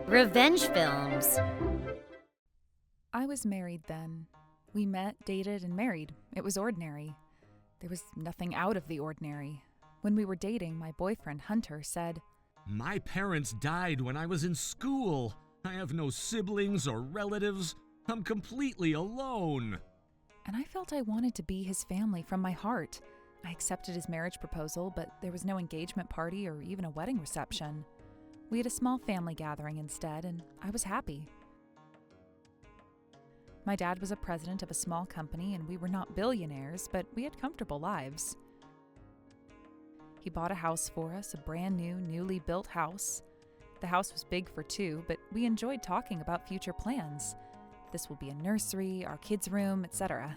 Revenge films. I was married then. We met, dated, and married. It was ordinary. There was nothing out of the ordinary. When we were dating, my boyfriend, Hunter, said, "My parents died when I was in school. I have no siblings or relatives. I'm completely alone." and I felt I wanted to be his family from my heart. I accepted his marriage proposal, but there was no engagement party or even a wedding reception. We had a small family gathering instead, and I was happy. My dad was a president of a small company, and we were not billionaires, but we had comfortable lives. He bought a house for us, a brand new, newly built house. The house was big for two, but we enjoyed talking about future plans. This will be a nursery, our kids' room, etc.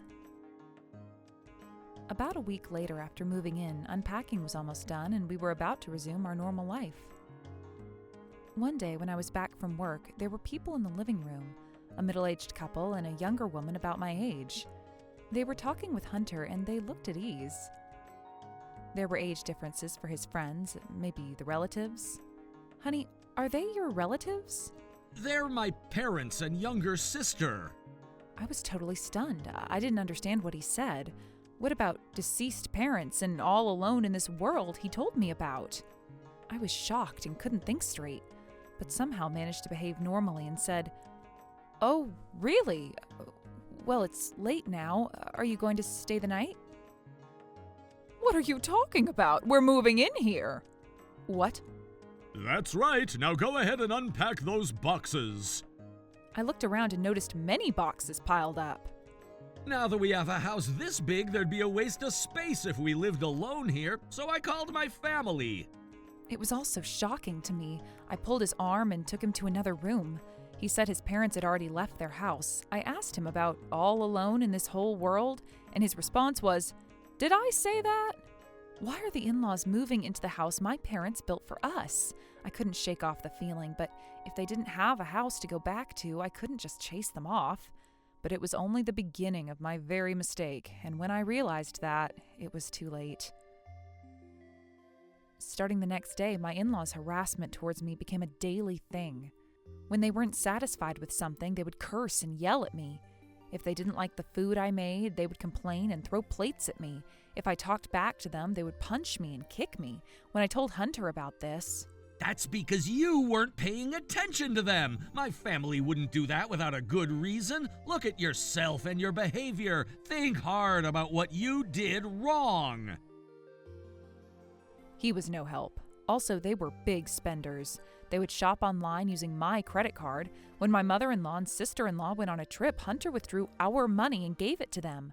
About a week later after moving in, unpacking was almost done, and we were about to resume our normal life. One day when I was back from work, there were people in the living room, a middle-aged couple and a younger woman about my age. They were talking with Hunter, and they looked at ease. There were age differences for his friends, maybe the relatives. Honey, are they your relatives? They're my parents and younger sister. I was totally stunned. I didn't understand what he said. What about deceased parents and all alone in this world he told me about? I was shocked and couldn't think straight, but somehow managed to behave normally and said, "Oh, really? Well, it's late now. Are you going to stay the night?" "What are you talking about? We're moving in here." "What?" That's right. Now go ahead and unpack those boxes. I looked around and noticed many boxes piled up. Now that we have a house this big, there'd be a waste of space if we lived alone here, so I called my family. It was all so shocking to me. I pulled his arm and took him to another room. He said his parents had already left their house. I asked him about all alone in this whole world, and his response was, "Did I say that? Why are the in-laws moving into the house my parents built for us?" I couldn't shake off the feeling, but if they didn't have a house to go back to, I couldn't just chase them off. But it was only the beginning of my very mistake, and when I realized that, it was too late. Starting the next day, my in-laws' harassment towards me became a daily thing. When they weren't satisfied with something, they would curse and yell at me. If they didn't like the food I made, they would complain and throw plates at me. If I talked back to them, they would punch me and kick me. When I told Hunter about this, That's because you weren't paying attention to them. My family wouldn't do that without a good reason. Look at yourself and your behavior. Think hard about what you did wrong. he was no help. Also, they were big spenders. They would shop online using my credit card. When my mother-in-law and sister-in-law went on a trip, Hunter withdrew our money and gave it to them.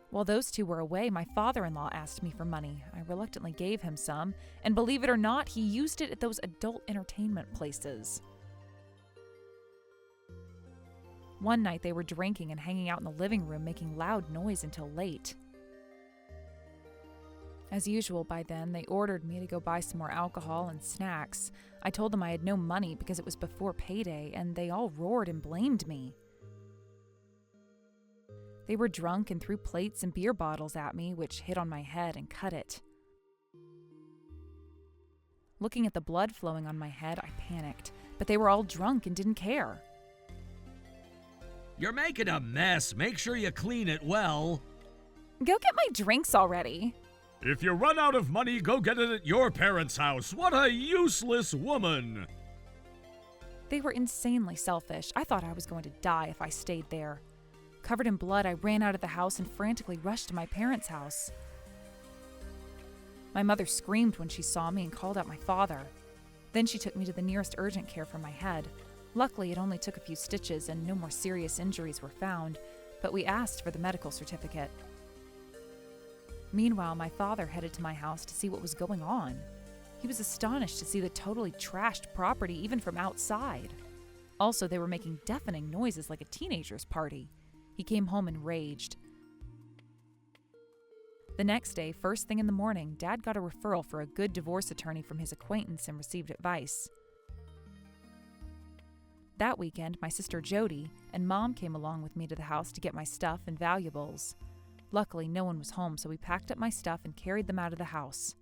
While those two were away, my father-in-law asked me for money. I reluctantly gave him some, and believe it or not, he used it at those adult entertainment places. One night they were drinking and hanging out in the living room, making loud noise until late. As usual, by then, they ordered me to go buy some more alcohol and snacks. I told them I had no money because it was before payday, and they all roared and blamed me. They were drunk and threw plates and beer bottles at me, which hit on my head and cut it. Looking at the blood flowing on my head, I panicked, but they were all drunk and didn't care. You're making a mess. Make sure you clean it well. Go get my drinks already. If you run out of money, go get it at your parents' house. What a useless woman. They were insanely selfish. I thought I was going to die if I stayed there. Covered in blood, I ran out of the house and frantically rushed to my parents' house. My mother screamed when she saw me and called out my father. Then she took me to the nearest urgent care for my head. Luckily, it only took a few stitches and no more serious injuries were found, but we asked for the medical certificate. Meanwhile, my father headed to my house to see what was going on. He was astonished to see the totally trashed property even from outside. Also, they were making deafening noises like a teenager's party. He came home enraged. The next day, first thing in the morning, Dad got a referral for a good divorce attorney from his acquaintance and received advice. That weekend, my sister Jody and Mom came along with me to the house to get my stuff and valuables. Luckily, no one was home, so we packed up my stuff and carried them out of the house.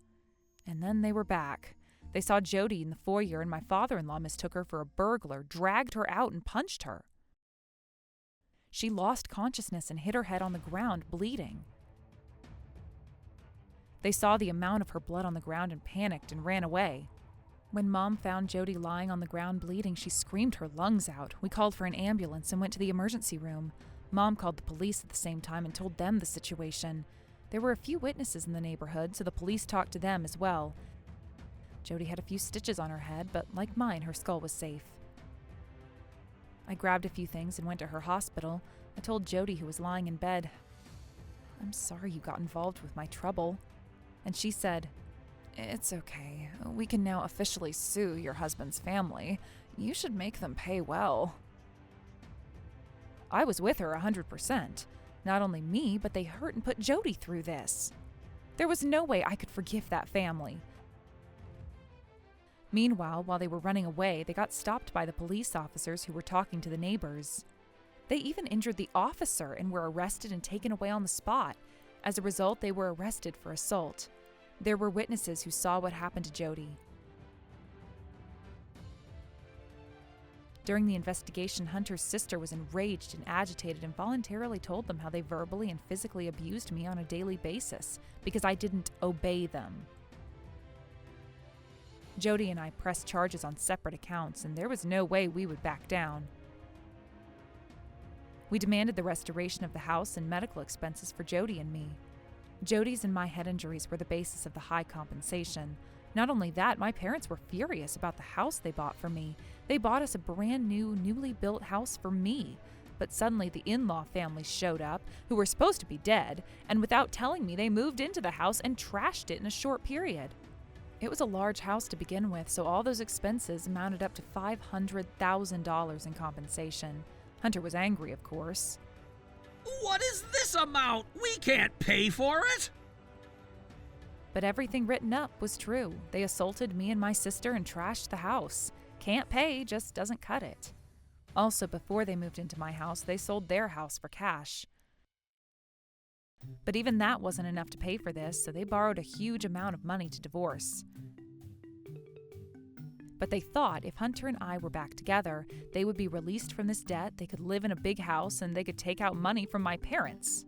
And then they were back. They saw Jody in the foyer, and my father-in-law mistook her for a burglar, dragged her out, and punched her. She lost consciousness and hit her head on the ground, bleeding. They saw the amount of her blood on the ground and panicked and ran away. When Mom found Jody lying on the ground bleeding, she screamed her lungs out. We called for an ambulance and went to the emergency room. Mom called the police at the same time and told them the situation. There were a few witnesses in the neighborhood, so the police talked to them as well. Jody had a few stitches on her head, but like mine, her skull was safe. I grabbed a few things and went to her hospital. I told Jody, who was lying in bed, "I'm sorry you got involved with my trouble." And she said, "It's okay. We can now officially sue your husband's family. You should make them pay well." I was with her 100%. Not only me, but they hurt and put Jody through this. There was no way I could forgive that family. Meanwhile, while they were running away, they got stopped by the police officers who were talking to the neighbors. They even injured the officer and were arrested and taken away on the spot. As a result, they were arrested for assault. There were witnesses who saw what happened to Jody. During the investigation, Hunter's sister was enraged and agitated and voluntarily told them how they verbally and physically abused me on a daily basis because I didn't obey them. Jody and I pressed charges on separate accounts, and there was no way we would back down. We demanded the restoration of the house and medical expenses for Jody and me. Jody's and my head injuries were the basis of the high compensation. Not only that, my parents were furious about the house they bought for me. They bought us a brand new, newly built house for me. But suddenly the in-law family showed up, who were supposed to be dead, and without telling me, they moved into the house and trashed it in a short period. It was a large house to begin with, so all those expenses amounted up to $500,000 in compensation. Hunter was angry, of course. What is this amount? We can't pay for it! But everything written up was true. They assaulted me and my sister and trashed the house. Can't pay just doesn't cut it. Also, before they moved into my house, they sold their house for cash. But even that wasn't enough to pay for this, so they borrowed a huge amount of money to divorce. But they thought if Hunter and I were back together, they would be released from this debt, they could live in a big house, and they could take out money from my parents.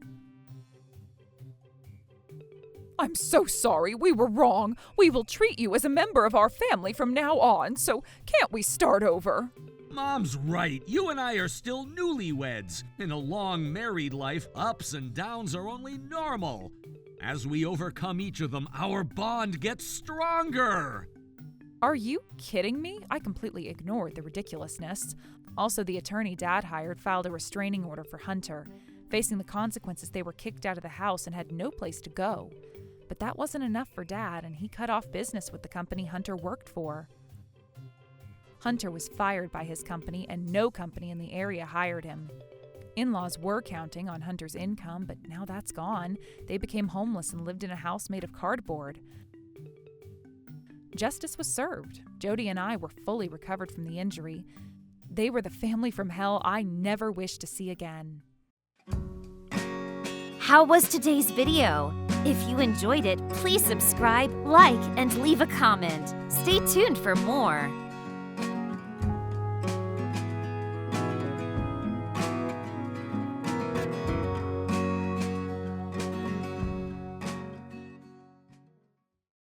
"I'm so sorry, we were wrong. We will treat you as a member of our family from now on, so can't we start over?" Mom's right. You and I are still newlyweds. In a long married life, ups and downs are only normal. As we overcome each of them, our bond gets stronger. Are you kidding me? I completely ignored the ridiculousness. Also, the attorney Dad hired filed a restraining order for Hunter. Facing the consequences, they were kicked out of the house and had no place to go. But that wasn't enough for Dad, and he cut off business with the company Hunter worked for. Hunter was fired by his company, and no company in the area hired him. In-laws were counting on Hunter's income, but now that's gone. They became homeless and lived in a house made of cardboard. Justice was served. Jody and I were fully recovered from the injury. They were the family from hell I never wish to see again. How was today's video? If you enjoyed it, please subscribe, like, and leave a comment. Stay tuned for more.